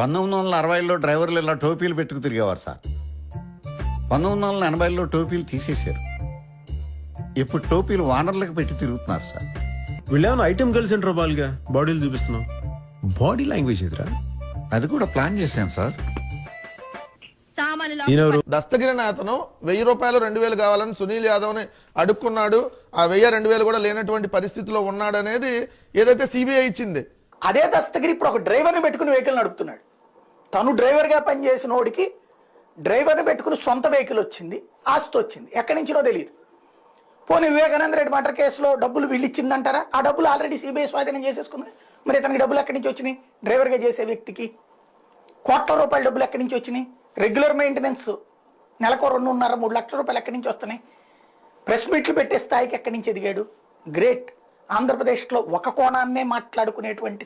1960లో డ్రైవర్లు ఇలా టోపీలు పెట్టుకు తిరిగేవారు సార్. 1980లో టోపీలు తీసేశారు. ఇప్పుడు టోపీలు వానర్లకు పెట్టి తిరుగుతున్నారు సార్. వీళ్ళేమన్నా ఐటమ్ గర్ల్స్ ఏంట్రా బాల్గా బాడీలు చూపిస్తున్నావు? బాడీ లాంగ్వేజ్ ఎదురా? అది కూడా ప్లాన్ చేశాను సార్. ఈయనెవరు? దస్తగిరి అతను 1000 రూపాయలు 2000 కావాలని సునీల్ యాదవ్ని అడుక్కున్నాడు. ఆ 1000-2000 కూడా లేనటువంటి పరిస్థితిలో ఉన్నాడు అనేది ఏదైతే సిబిఐ ఇచ్చింది. అదే దస్తగిరి ఇప్పుడు ఒక డ్రైవర్ని పెట్టుకుని వెహికల్ నడుపుతున్నాడు. తను డ్రైవర్గా పనిచేసిన వాడికి డ్రైవర్ని పెట్టుకుని సొంత వెహికల్ వచ్చింది, ఆస్తి వచ్చింది, ఎక్కడి నుంచినో తెలియదు. పోనీ వివేకానంద రెడ్డి మర్డర్ కేసులో డబ్బులు వీళ్ళు ఇచ్చిందంటారా? ఆ డబ్బులు ఆల్రెడీ సిబిఐ స్వాధీనం చేసేసుకున్నాయి. మరి ఇతనికి డబ్బులు ఎక్కడి నుంచి వచ్చినాయి? డ్రైవర్గా చేసే వ్యక్తికి కోట్ల రూపాయల డబ్బులు ఎక్కడి నుంచి వచ్చినాయి? రెగ్యులర్ మెయింటెనెన్స్ నెలకు 2.5-3 లక్షల రూపాయలు ఎక్కడి నుంచి వస్తున్నాయి? ప్రెస్ మీట్లు పెట్టే స్థాయికి ఎక్కడి నుంచి ఎదిగాడు? గ్రేట్. ఆంధ్రప్రదేశ్లో ఒక కోణాన్నే మాట్లాడుకునేటువంటి